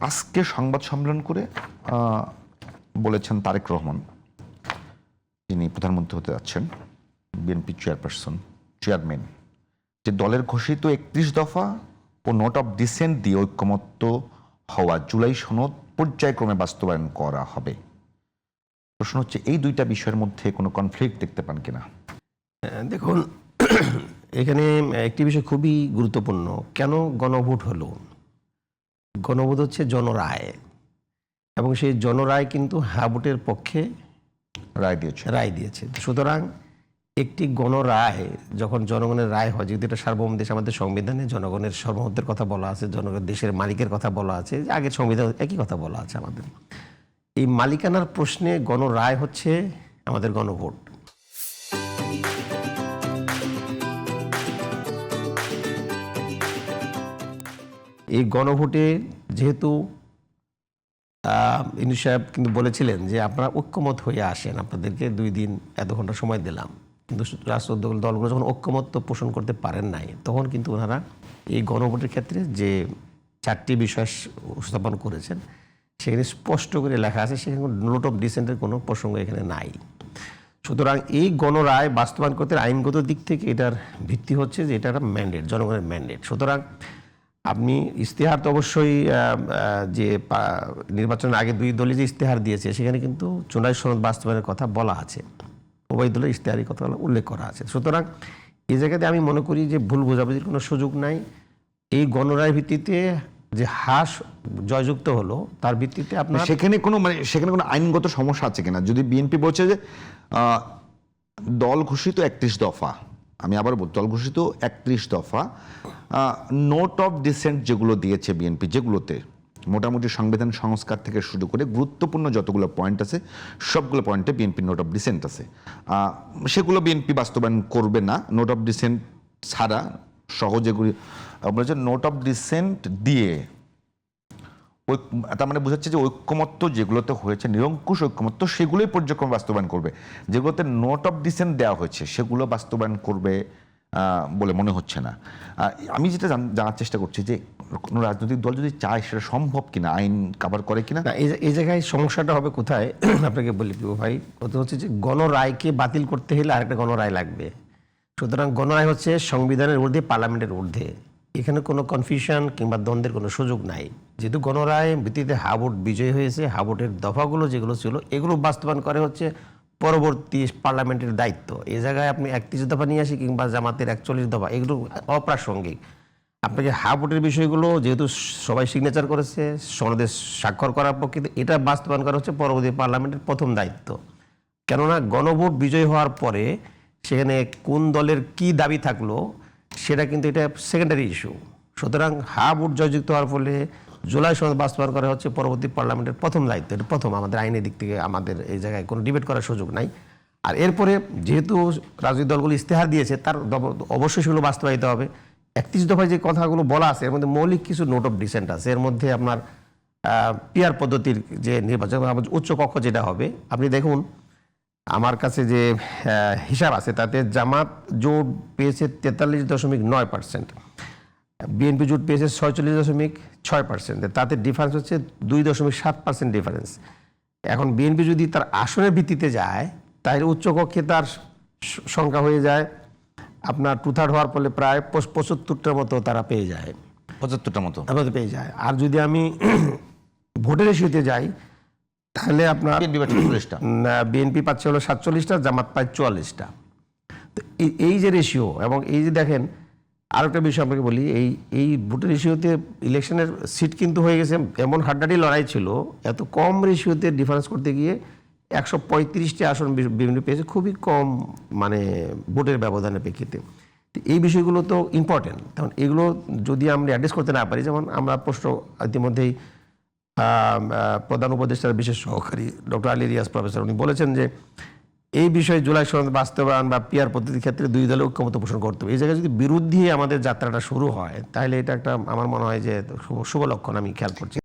আজকে সংবাদ সম্মেলন করে বলেছেন তারেক রহমান, যিনি প্রধানমন্ত্রী হতে যাচ্ছেন, বিএনপি চেয়ারম্যান, যে দলের ঘোষিত 31 দফা ও নোট অফ ডিসেন্ট দিয়ে ঐক্যমত্য হওয়া জুলাই সনদ পর্যায়ক্রমে বাস্তবায়ন করা হবে। প্রশ্ন হচ্ছে, এই দুইটা বিষয়ের মধ্যে কোনো কনফ্লিক্ট দেখতে পান কিনা? দেখুন, এখানে একটি বিষয় খুবই গুরুত্বপূর্ণ। কেন গণভোট হলো? গণভোট হচ্ছে জনরায়, এবং সেই জনরায় কিন্তু ভোটের পক্ষে রায় দিয়েছে। সুতরাং একটি গণরায় যখন জনগণের রায় হয়, যেহেতু এটা সার্বভৌম দেশ, আমাদের সংবিধানে জনগণের সর্বমতের কথা বলা আছে, জনগণের দেশের মালিকের কথা বলা আছে, আগের সংবিধান একই কথা বলা আছে আমাদের। এই মালিকানার প্রশ্নে গণরায় হচ্ছে আমাদের গণভোট। এই গণভোটে যেহেতু ইউনূস সাহেব কিন্তু বলেছিলেন যে আপনারা ঐক্যমত হয়ে আসেন, আপনাদেরকে 2 দিন এত ঘন্টা সময় দিলাম, কিন্তু রাষ্ট্রীয় দলগুলো যখন ঐক্যমত্য পোষণ করতে পারেন নাই, তখন কিন্তু ওনারা এই গণভোটের ক্ষেত্রে যে 4টি বিষয় উপস্থাপন করেছেন সেখানে স্পষ্ট করে লেখা আছে, সেখানে নোট অফ ডিসেন্টের কোনো প্রসঙ্গ এখানে নাই। সুতরাং এই গণরায় বাস্তবায়ন করতে আইনগত দিক থেকে এটার ভিত্তি হচ্ছে যে এটা একটা ম্যান্ডেট, জনগণের ম্যান্ডেট। সুতরাং আপনি ইশতেহার তো অবশ্যই যে নির্বাচনের আগে 2 দলই যে ইশতেহার দিয়েছে, সেখানে কিন্তু জুলাই সনদ বাস্তবায়নের কথা বলা আছে, উভয় দলের ইশতেহারের কথা উল্লেখ করা আছে। সুতরাং এই জায়গাতে আমি মনে করি যে ভুল বোঝাবুঝির কোনো সুযোগ নাই। এই গণরায়ের ভিত্তিতে যে জয়যুক্ত হলো, তার ভিত্তিতে আপনার সেখানে কোনো আইনগত সমস্যা আছে কিনা? যদি বিএনপি বলছে যে দল ঘোষিত 31 দফা, আমি আবার বলছি, দল ঘোষিত 31 দফা, নোট অফ ডিসেন্ট যেগুলো দিয়েছে বিএনপি, যেগুলোতে মোটামুটি সংবিধান সংস্কার থেকে শুরু করে গুরুত্বপূর্ণ যতগুলো পয়েন্ট আছে, সবগুলো পয়েন্টে বিএনপি নোট অফ ডিসেন্ট আছে, সেগুলো বিএনপি বাস্তবায়ন করবে না। নোট অফ ডিসেন্ট ছাড়া সহজেগুলি বলেছে, নোট অফ ডিসেন্ট দিয়ে তার মানে বোঝাচ্ছে যে ঐক্যমত্য যেগুলোতে হয়েছে, নিরঙ্কুশ ঐক্যমত্য, সেগুলোই পর্যায়ক্রমে বাস্তবায়ন করবে। যেগুলোতে নোট অফ ডিসেন্ট দেওয়া হয়েছে সেগুলো বাস্তবায়ন করবে বলে মনে হচ্ছে না। আমি যেটা জানার চেষ্টা করছি যে কোনো রাজনৈতিক দল যদি চায়, সেটা সম্ভব কিনা, আইন কাভার করে কিনা। এই জায়গায় সমস্যাটা হবে কোথায় আপনাকে বলি ভাই, কথা হচ্ছে যে গণরায়কে বাতিল করতে হলে আরেকটা গণরায় লাগবে। সুতরাং গণরায় হচ্ছে সংবিধানের ঊর্ধ্বে, পার্লামেন্টের ঊর্ধ্বে, এখানে কোনো কনফিউশন কিংবা দ্বন্দ্বের কোনো সুযোগ নাই। যেহেতু গণরায় ভিত্তিতে ভোট বিজয়ী হয়েছে, ভোটের দফাগুলো যেগুলো ছিল এগুলো বাস্তবায়ন করে হচ্ছে পরবর্তী পার্লামেন্টের দায়িত্ব। এই জায়গায় আপনি 31 দফা নিয়ে আসি কিংবা জামাতের 41 দফা, এগুলো অপ্রাসঙ্গিক। আপনাকে ভোটের বিষয়গুলো যেহেতু সবাই সিগনেচার করেছে, সনদে স্বাক্ষর করার পক্ষে, এটা বাস্তবায়ন করা হচ্ছে পরবর্তী পার্লামেন্টের প্রথম দায়িত্ব। কেননা গণভোট বিজয় হওয়ার পরে সেখানে কোন দলের কি দাবি থাকলো সেটা কিন্তু এটা সেকেন্ডারি ইস্যু। সুতরাং ভোট জয়যুক্ত হওয়ার ফলে জুলাই সনদ বাস্তবায়ন করা হচ্ছে পরবর্তী পার্লামেন্টের প্রথম দায়িত্ব। এটা প্রথম, আমাদের আইনের দিক থেকে আমাদের এই জায়গায় কোনো ডিবেট করার সুযোগ নাই। আর এরপরে যেহেতু রাজনৈতিক দলগুলো ইশতেহার দিয়েছে, তার অবশ্যই সেগুলো বাস্তবায়িত হবে। 31 দফায় যে কথাগুলো বলা আছে, এর মধ্যে মৌলিক কিছু নোট অফ ডিসেন্ট আছে। এর মধ্যে আপনার পিআর পদ্ধতির যে নির্বাচন, উচ্চ কক্ষ যেটা হবে, আপনি দেখুন আমার কাছে যে হিসাব আছে, তাতে জামাত জোট পেয়েছে 43.9%, বিএনপি জোট পেয়েছে 46.6%। তাতে ডিফারেন্স হচ্ছে 2.7% ডিফারেন্স। এখন বিএনপি যদি তার আসনের ভিত্তিতে যায়, তাহলে উচ্চকক্ষে তার সংখ্যা হয়ে যায় আপনার 2/3 হওয়ার ফলে প্রায় 75টার মতো তারা পেয়ে যায়, 75টার মতো পেয়ে যায়। আর যদি আমি ভোটের ইস্যুতে যাই, তাহলে আপনার বিএনপি পাচ্ছে হলো 47টা, জামাত পায় 44টা। তো এই যে রেশিও, এবং এই যে দেখেন আরেকটা বিষয় আপনাকে বলি, এই ভোটের রেশিওতে ইলেকশনের সিট কিন্তু হয়ে গেছে, এমন হাড্ডাহাড্ডি লড়াই ছিল, এত কম রেশিওতে ডিফারেন্স করতে গিয়ে 135টি আসন বিএনপি পেয়েছে, খুবই কম মানে ভোটের ব্যবধানের প্রেক্ষিতে। এই বিষয়গুলো তো ইম্পর্টেন্ট। তখন এগুলো যদি আমরা অ্যাড্রেস করতে না পারি, যেমন আমরা প্রশ্ন ইতিমধ্যেই প্রধান উপদেষ্টার বিশেষ সহকারী ডক্টর আলী রিয়াজ প্রফেসর, উনি বলেছেন যে এই বিষয়ে জুলাই সনদ বাস্তবায়ন বা পিআর পদ্ধতির ক্ষেত্রে 2 দলের ঐক্যমত্য পোষণ করতে হবে। এই জায়গায় যদি বিরুদ্ধে আমাদের যাত্রাটা শুরু হয়, তাহলে এটা একটা আমার মনে হয় যে শুভ লক্ষণ আমি খেয়াল করছি।